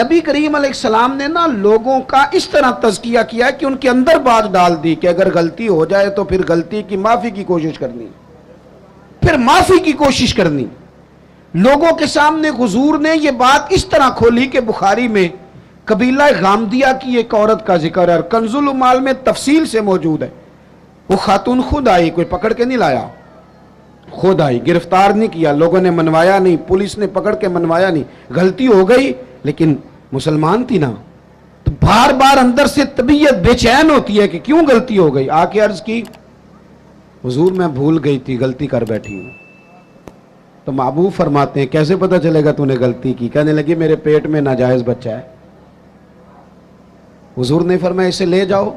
نبی کریم علیہ السلام نے نا لوگوں کا اس طرح تزکیہ کیا کہ ان کے اندر بات ڈال دی کہ اگر غلطی ہو جائے تو پھر غلطی کی معافی کی کوشش کرنی، پھر معافی کی کوشش کرنی۔ لوگوں کے سامنے حضور نے یہ بات اس طرح کھولی کہ بخاری میں قبیلہ غامدیہ کی ایک عورت کا ذکر ہے اور کنز العمال میں تفصیل سے موجود ہے۔ وہ خاتون خود آئی، کوئی پکڑ کے نہیں لایا، خود آئی، گرفتار نہیں کیا، لوگوں نے منوایا نہیں، پولیس نے پکڑ کے منوایا نہیں، غلطی ہو گئی لیکن مسلمان تھی نا، تو بار بار اندر سے طبیعت بے چین ہوتی ہے کہ کیوں غلطی ہو گئی۔ آ کے عرض کی حضور میں بھول گئی تھی، غلطی کر بیٹھی ہوں۔ تو محبوب فرماتے ہیں کیسے پتہ چلے گا تو نے غلطی کی؟ کہنے لگی میرے پیٹ میں ناجائز بچہ ہے۔ حضور نے فرمایا اسے لے جاؤ،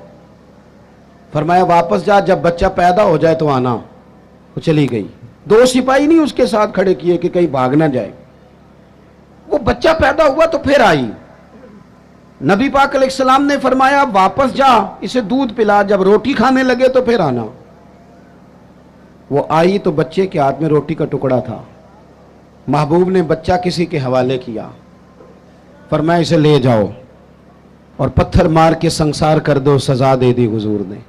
فرمایا واپس جا، جب بچہ پیدا ہو جائے تو آنا۔ وہ چلی گئی، دو سپاہی نہیں اس کے ساتھ کھڑے کیے کہ کہیں بھاگ نہ جائے۔ وہ بچہ پیدا ہوا تو پھر آئی، نبی پاک علیہ السلام نے فرمایا واپس جا، اسے دودھ پلا، جب روٹی کھانے لگے تو پھر آنا۔ وہ آئی تو بچے کے ہاتھ میں روٹی کا ٹکڑا تھا۔ محبوب نے بچہ کسی کے حوالے کیا، فرمایا اسے لے جاؤ اور پتھر مار کے سنسار کر دو، سزا دے دی حضور نے۔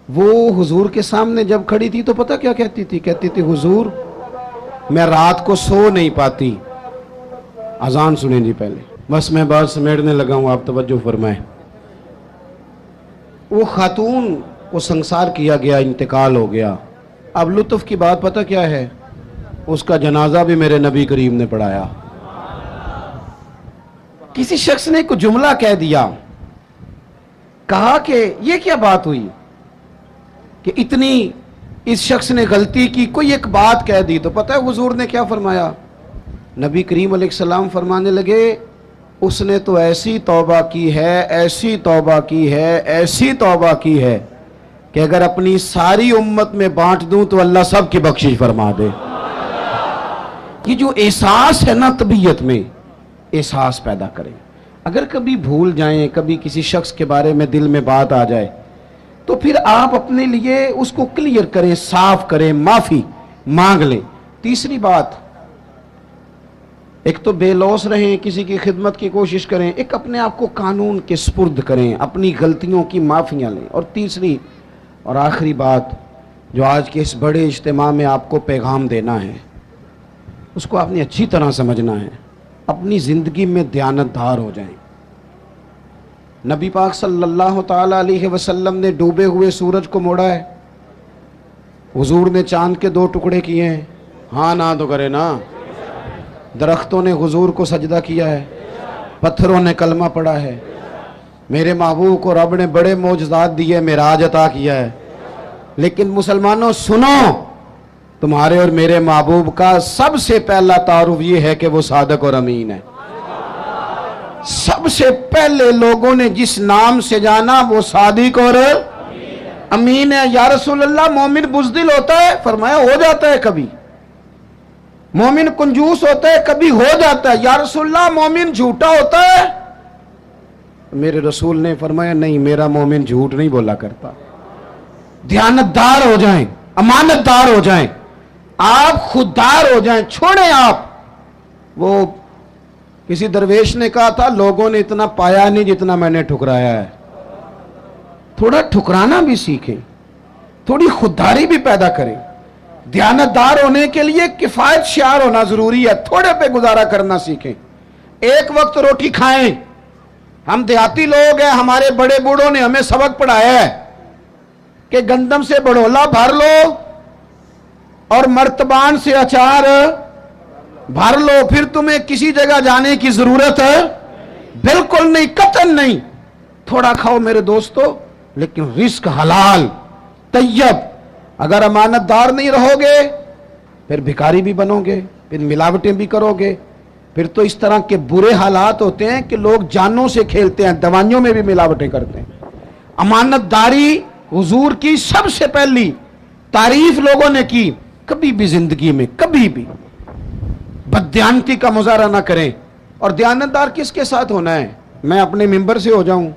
وہ حضور کے سامنے جب کھڑی تھی تو پتہ کیا کہتی تھی؟ کہتی تھی حضور میں رات کو سو نہیں پاتی، اذان سنیں جی پہلے، بس میں بات سمیٹنے لگا ہوں، آپ توجہ فرمائیں۔ وہ خاتون کو سنسار کیا گیا، انتقال ہو گیا۔ اب لطف کی بات پتہ کیا ہے؟ اس کا جنازہ بھی میرے نبی کریم نے پڑھایا۔ کسی شخص نے کوئی جملہ کہہ دیا، کہا کہ یہ کیا بات ہوئی کہ اتنی اس شخص نے غلطی کی، کوئی ایک بات کہہ دی، تو پتہ ہے حضور نے کیا فرمایا؟ نبی کریم علیہ السلام فرمانے لگے اس نے تو ایسی توبہ کی ہے، ایسی توبہ کی ہے، ایسی توبہ کی ہے کہ اگر اپنی ساری امت میں بانٹ دوں تو اللہ سب کی بخشش فرما دے۔ یہ جو احساس ہے نا طبیعت میں، احساس پیدا کریں۔ اگر کبھی بھول جائیں، کبھی کسی شخص کے بارے میں دل میں بات آ جائے تو پھر آپ اپنے لیے اس کو کلیئر کریں، صاف کریں، معافی مانگ لیں۔ تیسری بات، ایک تو بے لوث رہیں، کسی کی خدمت کی کوشش کریں، ایک اپنے آپ کو قانون کے سپرد کریں، اپنی غلطیوں کی معافیاں لیں۔ اور تیسری اور آخری بات جو آج کے اس بڑے اجتماع میں آپ کو پیغام دینا ہے، اس کو آپ نے اچھی طرح سمجھنا ہے، اپنی زندگی میں دیانتدار ہو جائیں۔ نبی پاک صلی اللہ تعالی علیہ وسلم نے ڈوبے ہوئے سورج کو موڑا ہے، حضور نے چاند کے 2 ٹکڑے کیے ہیں، ہاں نہ تو کرے نا۔ درختوں نے حضور کو سجدہ کیا ہے، پتھروں نے کلمہ پڑھا ہے، میرے محبوب کو رب نے بڑے معجزات دیے، معراج عطا کیا ہے۔ لیکن مسلمانوں سنو، تمہارے اور میرے محبوب کا سب سے پہلا تعارف یہ ہے کہ وہ صادق اور امین ہے۔ سب سے پہلے لوگوں نے جس نام سے جانا وہ صادق اور امین ہے۔ یا رسول اللہ مومن بزدل ہوتا ہے؟ فرمایا ہو جاتا ہے کبھی۔ مومن کنجوس ہوتا ہے؟ کبھی ہو جاتا ہے۔ یا رسول اللہ مومن جھوٹا ہوتا ہے؟ میرے رسول نے فرمایا نہیں، میرا مومن جھوٹ نہیں بولا کرتا۔ دیانتدار ہو جائیں، امانت دار ہو جائیں، آپ خوددار ہو جائیں، چھوڑیں آپ۔ وہ کسی درویش نے کہا تھا لوگوں نے اتنا پایا نہیں جتنا میں نے ٹھکرایا ہے۔ تھوڑا ٹھکرانا بھی سیکھیں، تھوڑی خودداری بھی پیدا کریں۔ دیانتدار ہونے کے لیے کفایت شعار ہونا ضروری ہے، تھوڑے پہ گزارا کرنا سیکھیں۔ ایک وقت روٹی کھائیں۔ ہم دیہاتی لوگ ہیں، ہمارے بڑے بوڑھوں نے ہمیں سبق پڑھایا ہے کہ گندم سے بڑھولا بھر لو اور مرتبان سے اچار بھر لو، پھر تمہیں کسی جگہ جانے کی ضرورت ہے بالکل نہیں، قطعاً نہیں۔ تھوڑا کھاؤ میرے دوستو، لیکن رزق حلال طیب۔ اگر امانت دار نہیں رہو گے پھر بھکاری بھی بنو گے، پھر ملاوٹیں بھی کرو گے، پھر تو اس طرح کے برے حالات ہوتے ہیں کہ لوگ جانوں سے کھیلتے ہیں، دوائیوں میں بھی ملاوٹیں کرتے ہیں۔ امانت داری حضور کی سب سے پہلی تعریف لوگوں نے کی۔ کبھی بھی زندگی میں کبھی بھی بددیانتی کا مظاہرہ نہ کریں۔ اور دیانتدار کس کے ساتھ ہونا ہے؟ میں اپنے ممبر سے ہو جاؤں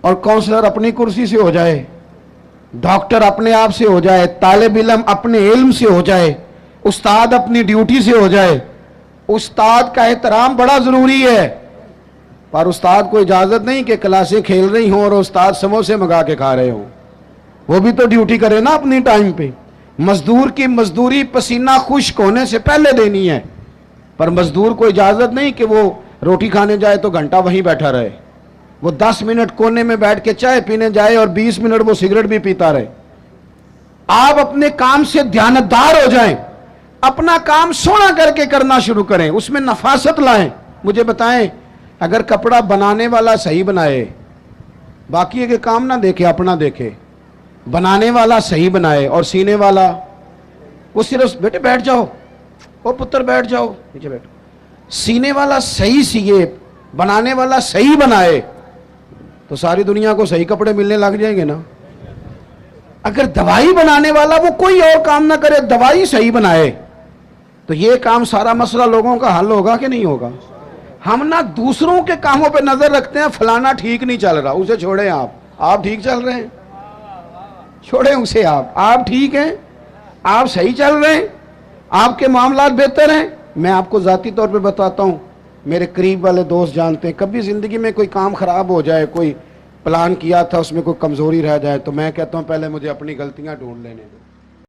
اور کونسلر اپنی کرسی سے ہو جائے، ڈاکٹر اپنے آپ سے ہو جائے، طالب علم اپنے علم سے ہو جائے، استاد اپنی ڈیوٹی سے ہو جائے، استاد کا احترام بڑا ضروری ہے، پر استاد کو اجازت نہیں کہ کلاسیں کھیل رہی ہوں اور استاد سموسے منگا کے کھا رہے ہوں، وہ بھی تو ڈیوٹی کرے نا اپنی ٹائم پہ۔ مزدور کی مزدوری پسینہ خشک ہونے سے پہلے دینی ہے، پر مزدور کو اجازت نہیں کہ وہ روٹی کھانے جائے تو گھنٹہ وہیں بیٹھا رہے، وہ 10 منٹ کونے میں بیٹھ کے چائے پینے جائے اور 20 منٹ وہ سگریٹ بھی پیتا رہے۔ آپ اپنے کام سے دیانتدار ہو جائیں، اپنا کام سونا کر کے کرنا شروع کریں، اس میں نفاست لائیں۔ مجھے بتائیں، اگر کپڑا بنانے والا صحیح بنائے، باقی کے کام نہ دیکھے اپنا دیکھے، بنانے والا صحیح بنائے اور سینے والا وہ صرف بیٹے بیٹھ جاؤ، او پتر بیٹھ جاؤ نیچے بیٹھو، سینے والا صحیح سیے، بنانے والا صحیح بنائے تو ساری دنیا کو صحیح کپڑے ملنے لگ جائیں گے نا۔ اگر دوائی بنانے والا وہ کوئی اور کام نہ کرے، دوائی صحیح بنائے تو یہ کام سارا مسئلہ لوگوں کا حل ہوگا کہ نہیں ہوگا؟ ہم نہ دوسروں کے کاموں پہ نظر رکھتے ہیں، فلانا ٹھیک نہیں چل رہا، اسے چھوڑیں، آپ ٹھیک چل رہے ہیں، چھوڑیں اسے، آپ ٹھیک ہیں، آپ صحیح چل رہے ہیں، آپ کے معاملات بہتر ہیں۔ میں آپ کو ذاتی طور پہ بتاتا ہوں، میرے قریب والے دوست جانتے ہیں، کبھی زندگی میں کوئی کام خراب ہو جائے، کوئی پلان کیا تھا اس میں کوئی کمزوری رہ جائے تو میں کہتا ہوں پہلے مجھے اپنی غلطیاں ڈھونڈ لینے دو۔